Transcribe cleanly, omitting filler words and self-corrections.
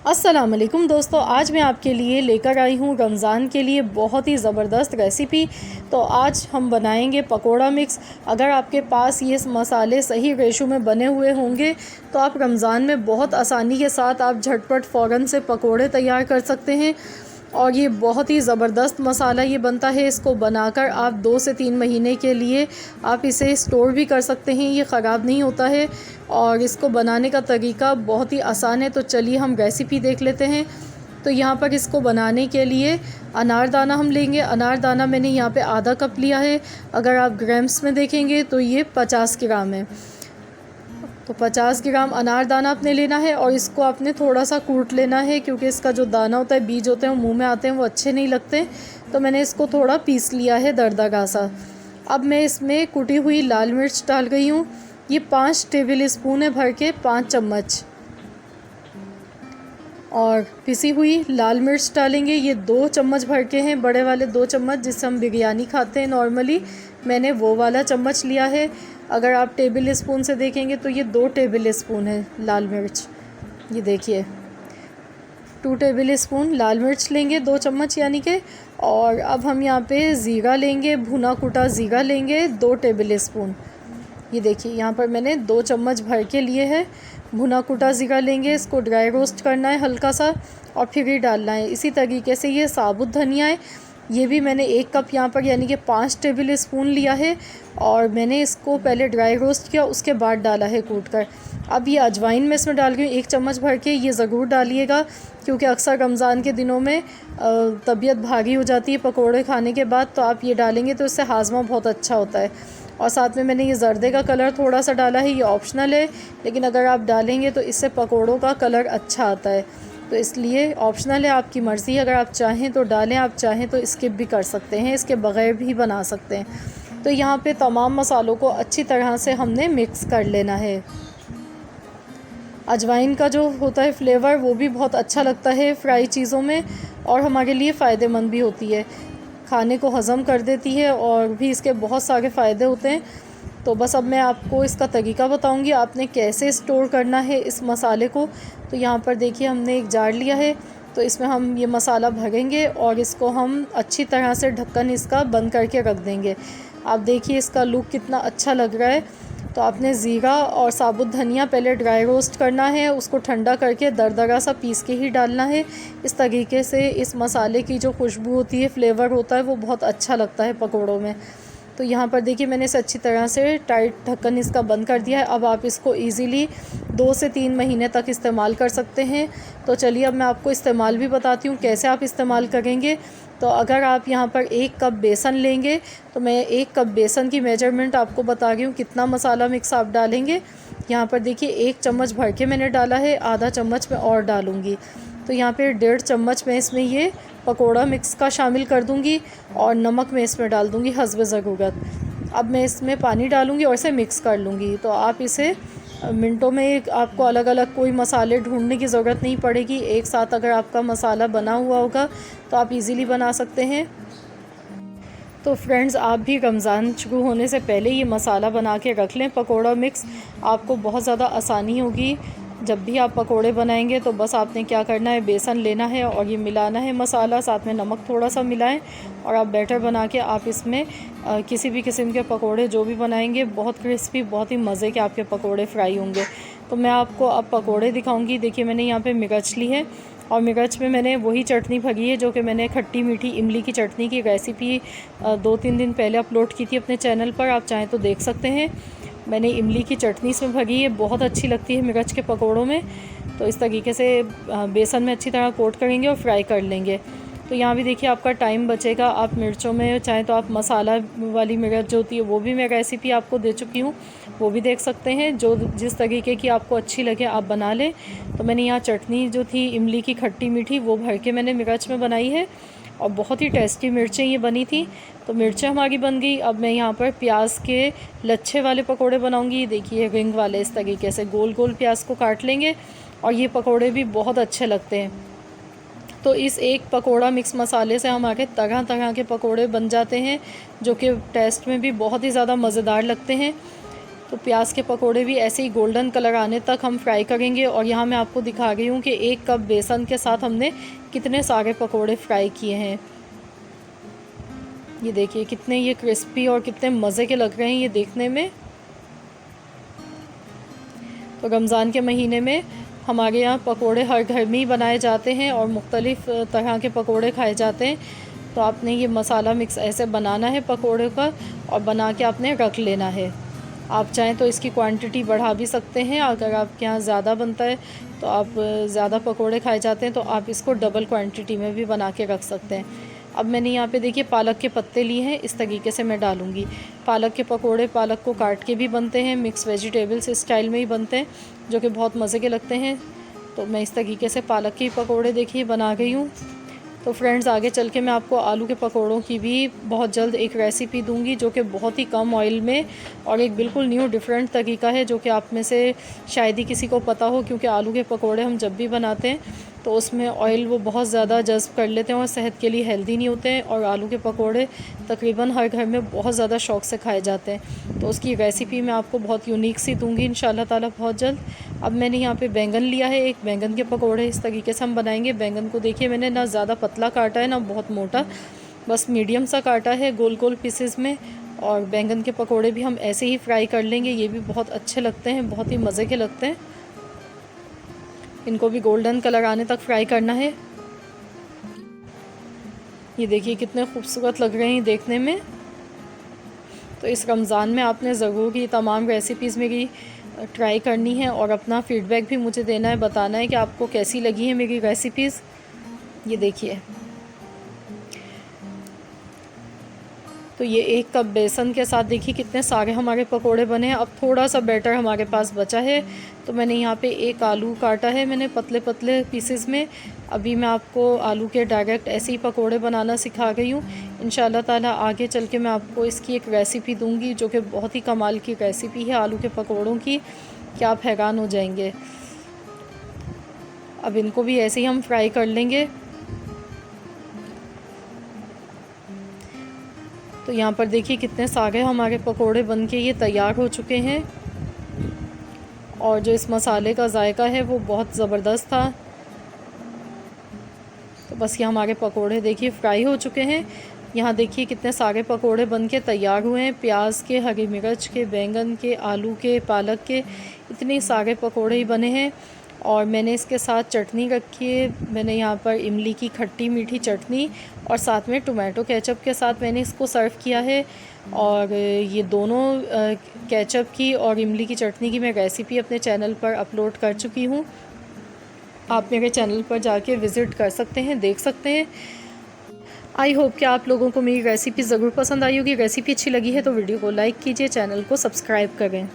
अस्सलाम वालेकुम दोस्तों, आज मैं आपके लिए लेकर आई हूँ रमज़ान के लिए बहुत ही ज़बरदस्त रेसिपी। तो आज हम बनाएंगे पकोड़ा मिक्स। अगर आपके पास ये मसाले सही रेशो में बने हुए होंगे तो आप रमज़ान में बहुत आसानी के साथ आप झटपट फ़ौरन से पकोड़े तैयार कर सकते हैं। और ये बहुत ही ज़बरदस्त मसाला ये बनता है। इसको बनाकर आप 2 से 3 महीने के लिए आप इसे स्टोर भी कर सकते हैं, ये ख़राब नहीं होता है। और इसको बनाने का तरीका बहुत ही आसान है। तो चलिए हम रेसिपी देख लेते हैं। तो यहाँ पर इसको बनाने के लिए अनारदाना हम लेंगे। अनारदाना मैंने यहाँ पे आधा कप लिया है। अगर आप ग्राम्स में देखेंगे तो ये 50 ग्राम है। तो 50 ग्राम अनारदाना आपने लेना है और इसको आपने थोड़ा सा कूट लेना है, क्योंकि इसका जो दाना होता है, बीज होते हैं, वो मुंह में आते हैं, वो अच्छे नहीं लगते। तो मैंने इसको थोड़ा पीस लिया है दरदरा सा। अब मैं इसमें कुटी हुई लाल मिर्च डाल रही हूँ। ये 5 टेबल स्पून है, भर के 5 चम्मच। और पिसी हुई लाल मिर्च डालेंगे, ये 2 चम्मच भर के हैं, बड़े वाले 2 चम्मच जिससे हम बिरयानी खाते हैं नॉर्मली, मैंने वो वाला चम्मच लिया है। अगर आप टेबल स्पून से देखेंगे तो ये 2 टेबल स्पून है लाल मिर्च। ये देखिए 2 टेबल स्पून लाल मिर्च लेंगे, 2 चम्मच यानी कि। और अब हम यहाँ पे ज़ीरा लेंगे, भुना कुटा ज़ीरा लेंगे 2 टेबल स्पून। ये देखिए यहाँ पर मैंने 2 चम्मच भर के लिए है। भुना कुटा ज़ीरा लेंगे, इसको ड्राई रोस्ट करना है हल्का सा और फिर ही डालना है। इसी तरीके से ये साबुत धनिया है, ये भी मैंने 1 कप यहाँ पर यानी कि 5 टेबल स्पून लिया है। और मैंने इसको पहले ड्राई रोस्ट किया, उसके बाद डाला है कूट कर। अब ये अजवाइन मैं इसमें डाल रही हूँ 1 चम्मच भर के। ये ज़रूर डालिएगा, क्योंकि अक्सर रमज़ान के दिनों में तबीयत भारी हो जाती है पकोड़े खाने के बाद, तो आप ये डालेंगे तो इससे हाजमा बहुत अच्छा होता है। और साथ में मैंने ये ज़र्दे का कलर थोड़ा सा डाला है, ये ऑप्शनल है, लेकिन अगर आप डालेंगे तो इससे पकोड़ों का कलर अच्छा आता है। तो इसलिए ऑप्शनल है, आपकी मर्ज़ी। अगर आप चाहें तो डालें, आप चाहें तो स्किप भी कर सकते हैं, इसके बग़ैर भी बना सकते हैं। तो यहाँ पे तमाम मसालों को अच्छी तरह से हमने मिक्स कर लेना है। अजवाइन का जो होता है फ्लेवर, वो भी बहुत अच्छा लगता है फ्राई चीज़ों में और हमारे लिए फ़ायदेमंद भी होती है, खाने को हज़म कर देती है और भी इसके बहुत सारे फ़ायदे होते हैं। तो बस अब मैं आपको इसका तरीका बताऊंगी, आपने कैसे स्टोर करना है इस मसाले को। तो यहाँ पर देखिए हमने एक जार लिया है, तो इसमें हम ये मसाला भरेंगे और इसको हम अच्छी तरह से ढक्कन इसका बंद करके रख देंगे। आप देखिए इसका लुक कितना अच्छा लग रहा है। तो आपने ज़ीरा और साबुत धनिया पहले ड्राई रोस्ट करना है, उसको ठंडा करके दरदरा सा पीस के ही डालना है। इस तरीके से इस मसाले की जो खुशबू होती है, फ्लेवर होता है, वो बहुत अच्छा लगता है पकोड़ों में। तो यहाँ पर देखिए मैंने इसे अच्छी तरह से टाइट ढक्कन इसका बंद कर दिया है। अब आप इसको इजीली 2 से 3 महीने तक इस्तेमाल कर सकते हैं। तो चलिए अब मैं आपको इस्तेमाल भी बताती हूँ कैसे आप इस्तेमाल करेंगे। तो अगर आप यहाँ पर 1 कप बेसन लेंगे, तो मैं 1 कप बेसन की मेजरमेंट आपको बता रही हूँ कितना मसाला मिक्स आप डालेंगे। यहाँ पर देखिए 1 चम्मच भर के मैंने डाला है, आधा चम्मच मैं और डालूँगी। तो यहाँ पे 1.5 चम्मच मैं इसमें ये पकोड़ा मिक्स का शामिल कर दूँगी और नमक मैं इसमें डाल दूँगी हस्ब ज़रूरत। अब मैं इसमें पानी डालूँगी और इसे मिक्स कर लूँगी। तो आप इसे मिनटों में, आपको अलग अलग कोई मसाले ढूंढने की ज़रूरत नहीं पड़ेगी। एक साथ अगर आपका मसाला बना हुआ होगा तो आप इजीली बना सकते हैं। तो फ्रेंड्स, आप भी रमज़ान शुरू होने से पहले ये मसाला बना के रख लें पकोड़ा मिक्स, आपको बहुत ज़्यादा आसानी होगी। जब भी आप पकोड़े बनाएंगे तो बस आपने क्या करना है, बेसन लेना है और ये मिलाना है मसाला, साथ में नमक थोड़ा सा मिलाएं और आप बैटर बना के आप इसमें किसी भी किस्म के पकोड़े जो भी बनाएंगे, बहुत क्रिस्पी, बहुत ही मज़े के आपके पकोड़े फ्राई होंगे। तो मैं आपको अब पकोड़े दिखाऊंगी। देखिए मैंने यहाँ पे मिर्च ली है और मिर्च में मैंने वही चटनी भरी है जो कि मैंने खट्टी मीठी इमली की चटनी की रेसिपी 2-3 दिन पहले अपलोड की थी अपने चैनल पर, आप चाहें तो देख सकते हैं। मैंने इमली की चटनी इसमें भरी है, बहुत अच्छी लगती है मिर्च के पकोड़ों में। तो इस तरीके से बेसन में अच्छी तरह कोट करेंगे और फ्राई कर लेंगे। तो यहाँ भी देखिए आपका टाइम बचेगा। आप मिर्चों में चाहें तो आप मसाला वाली मिर्च जो होती है वो भी मैं रेसिपी आपको दे चुकी हूँ, वो भी देख सकते हैं। जो जिस तरीके की आपको अच्छी लगे आप बना लें। तो मैंने यहाँ चटनी जो थी इमली की खट्टी मीठी, वो भर के मैंने मिर्च में बनाई है और बहुत ही टेस्टी मिर्चें ये बनी थी। तो मिर्चें हमारी बन गई। अब मैं यहाँ पर प्याज के लच्छे वाले पकोड़े बनाऊँगी। देखिए रिंग वाले, इस तरीके से गोल गोल प्याज को काट लेंगे और ये पकोड़े भी बहुत अच्छे लगते हैं। तो इस एक पकोड़ा मिक्स मसाले से हमारे तरह तरह के पकोड़े बन जाते हैं, जो कि टेस्ट में भी बहुत ही ज़्यादा मज़ेदार लगते हैं। तो प्याज के पकोड़े भी ऐसे ही गोल्डन कलर आने तक हम फ्राई करेंगे। और यहाँ मैं आपको दिखा रही हूँ कि 1 कप बेसन के साथ हमने कितने सारे पकोड़े फ्राई किए हैं। ये देखिए कितने ये क्रिस्पी और कितने मज़े के लग रहे हैं ये देखने में। तो रमज़ान के महीने में हमारे यहाँ पकोड़े हर घर में ही बनाए जाते हैं और मुख्तलिफ़ तरह के पकोड़े खाए जाते हैं। तो आपने ये मसाला मिक्स ऐसे बनाना है पकोड़े का और बना के आपने रख लेना है। आप चाहें तो इसकी क्वांटिटी बढ़ा भी सकते हैं। अगर आपके यहाँ ज़्यादा बनता है तो आप ज़्यादा पकोड़े खाए जाते हैं तो आप इसको डबल क्वांटिटी में भी बना के रख सकते हैं। अब मैंने यहाँ पे देखिए पालक के पत्ते लिए हैं, इस तरीके से मैं डालूँगी। पालक के पकोड़े पालक को काट के भी बनते हैं, मिक्स वेजिटेबल्स स्टाइल में ही बनते हैं, जो कि बहुत मज़े के लगते हैं। तो मैं इस तरीके से पालक के पकोड़े देखिए बना गई हूँ। तो फ्रेंड्स आगे चल के मैं आपको आलू के पकोड़ों की भी बहुत जल्द एक रेसिपी दूंगी, जो कि बहुत ही कम ऑयल में और एक बिल्कुल न्यू डिफरेंट तरीका है, जो कि आप में से शायद ही किसी को पता हो। क्योंकि आलू के पकोड़े हम जब भी बनाते हैं तो उसमें ऑयल वो बहुत ज़्यादा जज़्ब कर लेते हैं और सेहत के लिए हेल्दी नहीं होते हैं। और आलू के पकोड़े तकरीबन हर घर में बहुत ज़्यादा शौक़ से खाए जाते हैं। तो उसकी रेसिपी मैं आपको बहुत यूनिक सी दूँगी इंशाल्लाह ताला बहुत जल्द। अब मैंने यहाँ पे बैंगन लिया है, एक बैंगन के पकोड़े इस तरीके से हम बनाएंगे। बैंगन को देखिए मैंने ना ज़्यादा पतला काटा है ना बहुत मोटा, बस मीडियम सा काटा है गोल गोल पीसेस में। और बैंगन के पकोड़े भी हम ऐसे ही फ्राई कर लेंगे, ये भी बहुत अच्छे लगते हैं, बहुत ही मज़े के लगते हैं। इनको भी गोल्डन कलर आने तक फ्राई करना है। ये देखिए कितने खूबसूरत लग रहे हैं देखने में। तो इस रमज़ान में आपने ज़रूर ये तमाम रेसिपीज़ मेरी ट्राई करनी है और अपना फ़ीडबैक भी मुझे देना है, बताना है कि आपको कैसी लगी है मेरी रेसिपीज़। ये देखिए तो ये 1 कप बेसन के साथ देखिए कितने सारे हमारे पकोड़े बने हैं। अब थोड़ा सा बैटर हमारे पास बचा है, तो मैंने यहाँ पे 1 आलू काटा है मैंने पतले पतले पीसेस में। अभी मैं आपको आलू के डायरेक्ट ऐसे ही पकोड़े बनाना सिखा गई हूँ। इंशाल्लाह ताला आगे चल के मैं आपको इसकी एक रेसिपी दूँगी, जो कि बहुत ही कमाल की रेसिपी है आलू के पकोड़ों की, कि आप हैरान हो जाएंगे। अब इनको भी ऐसे ही हम फ्राई कर लेंगे। तो यहाँ पर देखिए कितने सारे हमारे पकोड़े बनके ये तैयार हो चुके हैं। और जो इस मसाले का जायका है वो बहुत ज़बरदस्त था। तो बस ये हमारे पकोड़े देखिए फ्राई हो चुके हैं। यहाँ देखिए कितने सारे पकोड़े बनके तैयार हुए हैं, प्याज के, हरी मिर्च के, बैंगन के, आलू के, पालक के, इतने सारे पकोड़े ही बने हैं। और मैंने इसके साथ चटनी रखी है, मैंने यहाँ पर इमली की खट्टी मीठी चटनी और साथ में टोमेटो केचप के साथ मैंने इसको सर्व किया है। और ये दोनों केचप की और इमली की चटनी की मैं रेसिपी अपने चैनल पर अपलोड कर चुकी हूँ। आप मेरे चैनल पर जाके विज़िट कर सकते हैं, देख सकते हैं। आई होप कि आप लोगों को मेरी रेसिपी ज़रूर पसंद आई होगी। रेसिपी अच्छी लगी है तो वीडियो को लाइक कीजिए, चैनल को सब्सक्राइब करें।